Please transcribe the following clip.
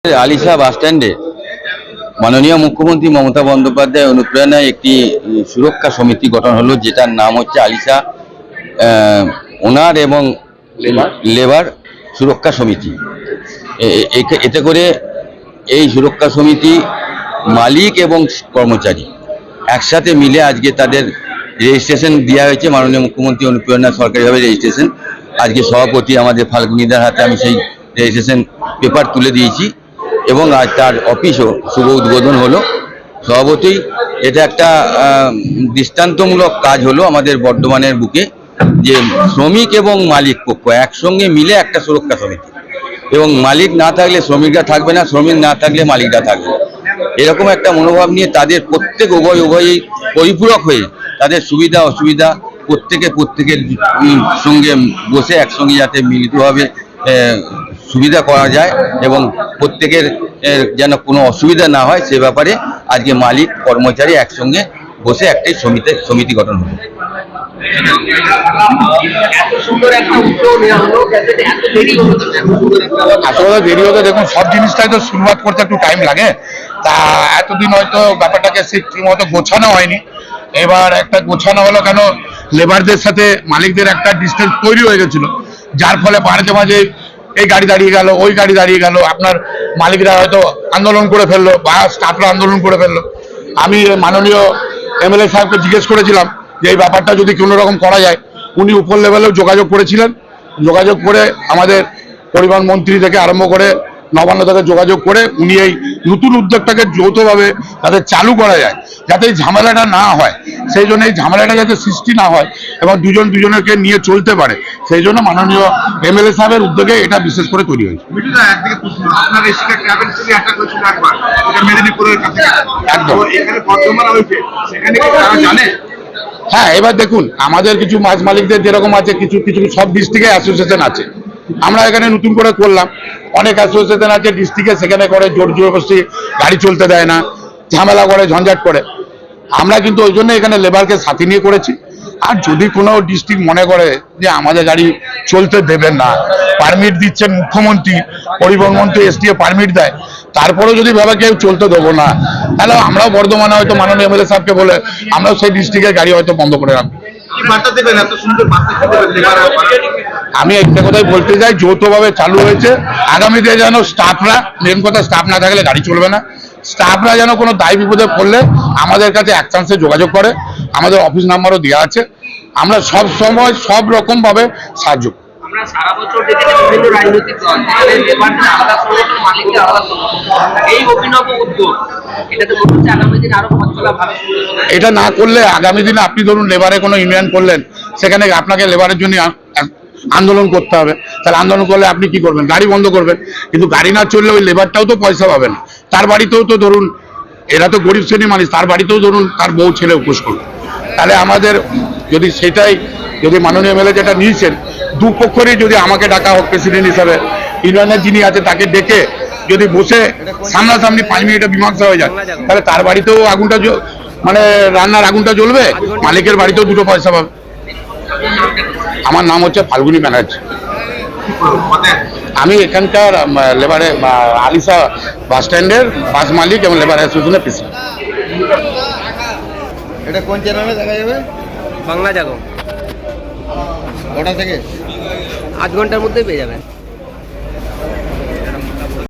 আলিশা বাস স্ট্যান্ডে মাননীয় মুখ্যমন্ত্রী মমতা বন্দ্যোপাধ্যায় অনুপ্রেরণায় একটি সুরক্ষা সমিতি গঠন হলো, যেটার নাম হচ্ছে আলিশা ওনার এবং লেবার সুরক্ষা সমিতি। এতে করে এই সুরক্ষা সমিতি মালিক এবং কর্মচারী একসাথে মিলে আজকে তাদের রেজিস্ট্রেশন দেওয়া হয়েছে। মাননীয় মুখ্যমন্ত্রী অনুপ্রেরণা সরকারিভাবে রেজিস্ট্রেশন, আজকে সভাপতি আমাদের ফাল্গুনিদার হাতে আমি সেই রেজিস্ট্রেশন পেপার তুলে দিয়েছি এবং আজ তার অফিসও শুভ উদ্বোধন হলো। স্বভাবতই এটা একটা দৃষ্টান্তমূলক কাজ হলো আমাদের বর্ধমানের বুকে, যে শ্রমিক এবং মালিক পক্ষ একসঙ্গে মিলে একটা সুরক্ষা সমিতি, এবং মালিক না থাকলে শ্রমিকরা থাকবে না, শ্রমিক না থাকলে মালিকরা থাকবে না, এরকম একটা মনোভাব নিয়ে তাদের উভয়ই পরিপূরক হয়ে তাদের সুবিধা অসুবিধা প্রত্যেকের সঙ্গে বসে একসঙ্গে যাতে মিলিতভাবে সুবিধা করা যায় এবং প্রত্যেকের যেন কোনো অসুবিধা না হয় সে ব্যাপারে আজকে মালিক কর্মচারী একসঙ্গে বসে একটি সমিতি গঠন হলো। আসলে দেরি হতে দেখুন, সব জিনিসটাই তো শুরুয়াত করতে একটু টাইম লাগে। তা এতদিন হয়তো ব্যাপারটাকে ঠিক মতো গোছানো হয়নি। এবার একটা গোছানো হলো কেন, লেবারদের সাথে মালিকদের একটা ডিস্টেন্স তৈরি হয়ে গেছিল, যার ফলে মাঝে মাঝে এই গাড়ি দাঁড়িয়ে গেল, ওই গাড়ি দাঁড়িয়ে গেল, আপনার মালিকরা হয়তো আন্দোলন করে ফেললো বা স্টাফরা আন্দোলন করে ফেললো। আমি মাননীয় এমএলএ সাহেবকে জিজ্ঞেস করেছিলাম যে এই ব্যাপারটা যদি কোনো রকম করা যায়। উনি উপর লেভেলেও যোগাযোগ করেছিলেন, যোগাযোগ করে আমাদের পরিবহন মন্ত্রী থেকে আরম্ভ করে নবান্ন থেকে যোগাযোগ করে উনি এই নতুন উদ্যোগটাকে যৌথভাবে যাতে চালু করা যায়, যাতে এই ঝামেলাটা না হয়, সেই জন্য এই ঝামেলাটা যাতে সৃষ্টি না হয় এবং দুজনকে নিয়ে চলতে পারে, সেই জন্য মাননীয় এমএলএ সাহেবের উদ্যোগে এটা বিশেষ করে তৈরি হয়েছে। হ্যাঁ, এবার দেখুন, আমাদের কিছু মাছ মালিকদের যেরকম আছে, কিছু সব ডিস্ট্রিক্টে অ্যাসোসিয়েশন আছে। আমরা এখানে নতুন করে করলাম, অনেক অ্যাসোসিয়েশন আছে ডিস্ট্রিক্টে, সেখানে করে জোর জবরদস্তি গাড়ি চলতে দেয় না, ঝামেলা করে, ঝঞ্ঝাট করে। আমরা কিন্তু ওই জন্য এখানে লেবারকে সাথে নিয়ে করেছি। আর যদি কোনো ডিস্ট্রিক্ট মনে করে যে আমাদের গাড়ি চলতে দেবেন না, পারমিট দিচ্ছেন মুখ্যমন্ত্রী, পরিবহন মন্ত্রী, এসটিএ পারমিট দেয়, তারপরেও যদি ভাবে কেউ চলতে দেবো না, তাহলে আমরাও বর্ধমানে হয়তো মাননীয় এমএলএ সাহেবকে বলে আমরাও সেই ডিস্ট্রিক্টের গাড়ি হয়তো বন্ধ করে রাখবো। আমি একটা কথাই বলতে চাই, যৌথভাবে চালু হয়েছে। আগামীতে যেন স্টাফরা, মেন কথা স্টাফ না থাকলে গাড়ি চলবে না, স্টাফরা যেন কোনো দায় বিপদে পড়লে আমাদের কাছে এক চান্সে যোগাযোগ করে, আমাদের অফিস নাম্বারও দেওয়া আছে। আমরা সব সময় সব রকম ভাবে সাহায্য। এটা না করলে আগামী দিনে আপনি ধরুন লেবারে কোনো ইউনিয়ন করলেন, সেখানে আপনাকে লেবারের জন্য আন্দোলন করতে হবে, তাহলে আন্দোলন করলে আপনি কি করবেন? গাড়ি বন্ধ করবেন। কিন্তু গাড়ি না চললে ওই লেবারটাও তো পয়সা পাবে না, তার বাড়িতেও তো ধরুন, এরা তো গরিব শ্রেণীর মানুষ, তার বাড়িতেও ধরুন তার বউ ছেলে উপোস করবে। তাহলে আমাদের যদি সেটাই, যদি মাননীয় এমএলএ যেটা নিয়েছেন, দুপক্ষেরই যদি আমাকে ডাকা হোক প্রেসিডেন্ট হিসাবে, ইউনিয়নের যিনি আছে তাকে ডেকে যদি বসে সামনাসামনি 5 মিনিটে মীমাংসা হয়ে যায়, তাহলে তার বাড়িতেও আগুনটা মানে রান্নার আগুনটা জ্বলবে, মালিকের বাড়িতেও দুটো পয়সা পাবে। আমার নাম হচ্ছে ফাল্গুনি ব্যানার্জি। আমি এখানকার লেবারে আলিশা বাস স্ট্যান্ডের বাস মালিক এবং লেবার অ্যাসোসিয়েশনের প্রেসিডেন্ট। এটা কোন চ্যানেলে দেখা যাবে? বাংলা জাগো। কটা থেকে? 8 ঘন্টার মধ্যেই পেয়ে যাবেন।